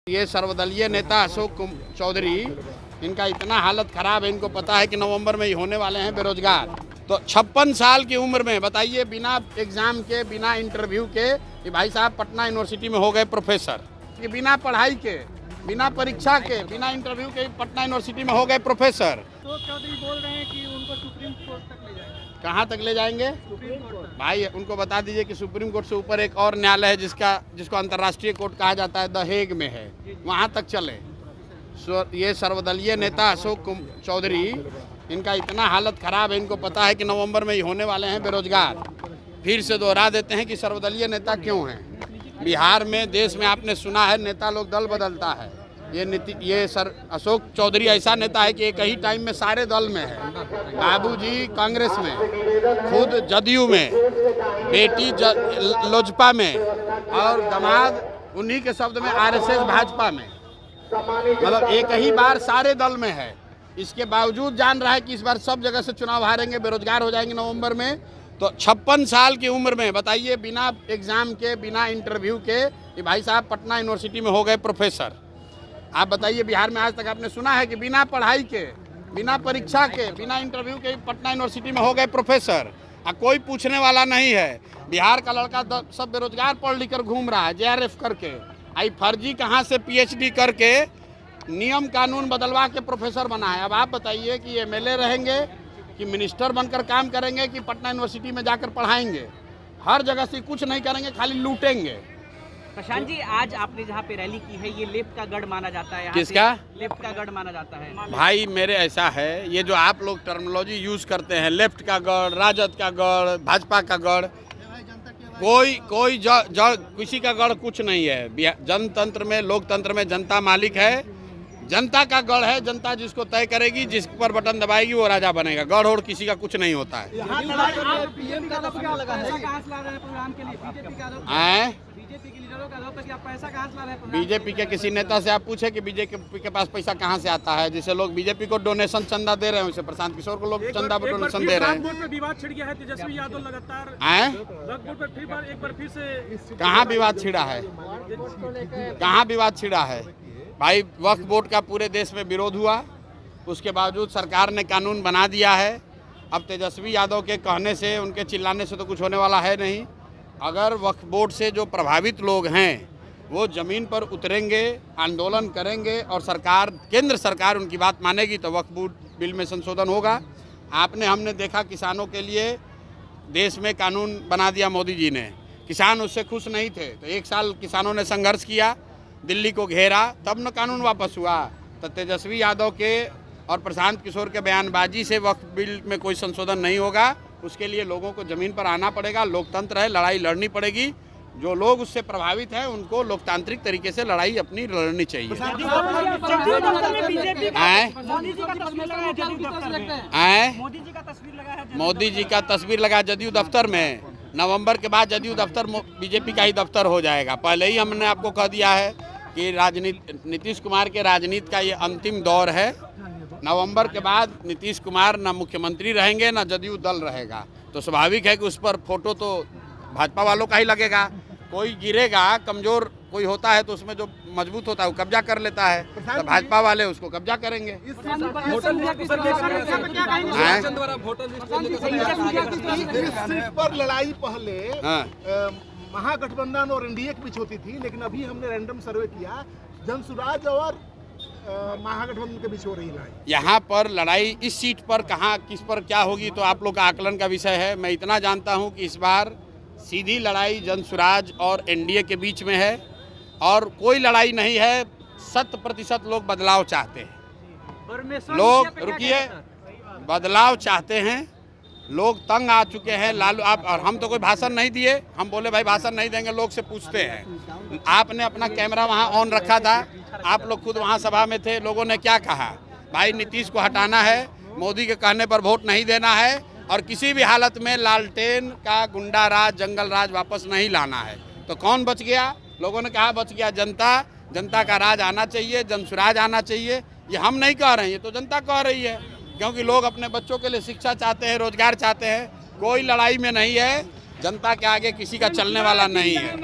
ये सर्वदलीय नेता अशोक चौधरी, इनका इतना हालत खराब है, इनको पता है कि नवंबर में ही होने वाले हैं बेरोजगार। तो 56 साल की उम्र में बताइए, बिना एग्जाम के, बिना इंटरव्यू के, कि भाई साहब पटना यूनिवर्सिटी में हो गए प्रोफेसर, कि बिना पढ़ाई के, बिना परीक्षा के, बिना इंटरव्यू के पटना यूनिवर्सिटी में हो गए प्रोफेसर। तो चौधरी बोल रहे हैं कि उनको सुप्रीम कोर्ट तक ले जाएंगे। कहाँ तक ले जाएंगे? सुप्रीम कोर्ट तक। भाई उनको बता दीजिए कि सुप्रीम कोर्ट से ऊपर एक और न्यायालय है जिसको अंतर्राष्ट्रीय कोर्ट कहा जाता है, द हेग में है, वहाँ तक चले। ये सर्वदलीय नेता अशोक चौधरी, इनका इतना हालत खराब है, इनको पता है कि नवंबर में ही होने वाले हैं बेरोजगार। फिर से दोहरा देते हैं कि सर्वदलीय नेता क्यों हैं। बिहार में, देश में आपने सुना है नेता लोग दल बदलता है। ये अशोक चौधरी ऐसा नेता है कि एक ही टाइम में सारे दल में है। बाबूजी कांग्रेस में, खुद जदयू में, बेटी लोजपा में, और दामाद उन्हीं के शब्द में आरएसएस भाजपा में। मतलब एक ही बार सारे दल में है। इसके बावजूद जान रहा है कि इस बार सब जगह से चुनाव हारेंगे, बेरोजगार हो जाएंगे नवंबर में। तो 56 साल की उम्र में बताइए, बिना एग्जाम के, बिना इंटरव्यू के, कि भाई साहब पटना यूनिवर्सिटी में हो गए प्रोफेसर। आप बताइए, बिहार में आज तक आपने सुना है कि बिना पढ़ाई के, बिना परीक्षा के, बिना इंटरव्यू के पटना यूनिवर्सिटी में हो गए प्रोफेसर? कोई पूछने वाला नहीं है। बिहार का लड़का सब बेरोजगार पढ़ लिख कर घूम रहा है, जेआरएफ करके। आई फर्जी कहाँ से पीएचडी करके नियम कानून बदलवा के प्रोफेसर बना है। अब आप बताइए कि एमएलए रहेंगे, कि मिनिस्टर बनकर काम करेंगे, कि पटना यूनिवर्सिटी में जाकर पढ़ाएंगे? हर जगह से कुछ नहीं करेंगे, खाली लूटेंगे। प्रशांत जी, आज आपने जहाँ पे रैली की है, ये लेफ्ट का गढ़ माना जाता है। किसका? लेफ्ट का गढ़ माना जाता है। भाई मेरे ऐसा है, ये जो आप लोग टर्मिनोलॉजी यूज करते हैं, लेफ्ट का गढ़, राजद का गढ़, भाजपा का गढ़, कोई किसी का गढ़ कुछ नहीं है। जनतंत्र में, लोकतंत्र में जनता मालिक है। जनता का गढ़ है। जनता जिसको तय करेगी, जिस पर बटन दबाएगी, वो राजा बनेगा। गढ़ और किसी का कुछ नहीं होता है। बीजेपी के किसी नेता से आप पूछे कि बीजेपी के पास पैसा कहाँ से आता है? जैसे लोग बीजेपी को डोनेशन चंदा दे रहे हैं, उसे प्रशांत किशोर को लोग चंदा डोनेशन दे रहे हैं। विवाद छिड़ गया है, तेजस्वी यादव लगातार कहाँ विवाद छिड़ा है? कहाँ विवाद छिड़ा है? भाई वक्फ बोर्ड का पूरे देश में विरोध हुआ, उसके बावजूद सरकार ने कानून बना दिया है। अब तेजस्वी यादव के कहने से, उनके चिल्लाने से तो कुछ होने वाला है नहीं। अगर वक्फ बोर्ड से जो प्रभावित लोग हैं वो ज़मीन पर उतरेंगे, आंदोलन करेंगे, और केंद्र सरकार उनकी बात मानेगी, तो वक्फ बोर्ड बिल में संशोधन होगा। हमने देखा किसानों के लिए देश में कानून बना दिया मोदी जी ने। किसान उससे खुश नहीं थे, तो 1 साल किसानों ने संघर्ष किया, दिल्ली को घेरा, तब न कानून वापस हुआ। तो तेजस्वी यादव के और प्रशांत किशोर के बयानबाजी से वक्फ बिल में कोई संशोधन नहीं होगा। उसके लिए लोगों को ज़मीन पर आना पड़ेगा। लोकतंत्र है, लड़ाई लड़नी पड़ेगी। जो लोग उससे प्रभावित हैं उनको लोकतांत्रिक तरीके से लड़ाई अपनी लड़नी चाहिए। मोदी जी का तस्वीर लगा जदयू दफ्तर में। नवंबर के बाद जदयू दफ्तर बीजेपी का ही दफ्तर हो जाएगा। पहले ही हमने आपको कह दिया है कि नीतीश कुमार के राजनीति का ये अंतिम दौर है। नवंबर के बाद नीतीश कुमार ना मुख्यमंत्री रहेंगे, ना जदयू दल रहेगा। तो स्वाभाविक है कि उस पर फोटो तो भाजपा वालों का ही लगेगा। कोई गिरेगा, कमजोर कोई होता है तो उसमें जो मजबूत होता है वो कब्जा कर लेता है, तो भाजपा वाले उसको कब्जा करेंगे। इस सीट पर लड़ाई पहले महागठबंधन और एनडीए के बीच होती थी, लेकिन अभी हमने रैंडम सर्वे किया, जनसुराज और महागठबंधन के बीच हो रही लड़ाई। यहाँ पर लड़ाई इस सीट पर कहाँ, किस पर क्या होगी, तो आप लोग का आकलन का विषय है। मैं इतना जानता हूँ कि इस बार सीधी लड़ाई जनसुराज और एनडीए के बीच में है, और कोई लड़ाई नहीं है। 100% लोग बदलाव चाहते हैं। लोग, रुकिए, बदलाव चाहते हैं। लोग तंग आ चुके हैं। लालू और हम तो कोई भाषण नहीं दिए। हम बोले भाई भाषण नहीं देंगे, लोग से पूछते हैं। आपने अपना कैमरा वहाँ ऑन रखा था, आप लोग खुद वहाँ सभा में थे। लोगों ने क्या कहा? भाई नीतीश को हटाना है, मोदी के कहने पर वोट नहीं देना है, और किसी भी हालत में लालटेन का गुंडा राज, जंगल राज वापस नहीं लाना है। तो कौन बच गया? लोगों ने कहा बच गया जनता। जनता का राज आना चाहिए, जनसुराज आना चाहिए। ये हम नहीं कह रहे हैं, ये तो जनता कह रही है, क्योंकि लोग अपने बच्चों के लिए शिक्षा चाहते हैं, रोजगार चाहते हैं। कोई लड़ाई में नहीं है। जनता के आगे किसी का चलने वाला नहीं है।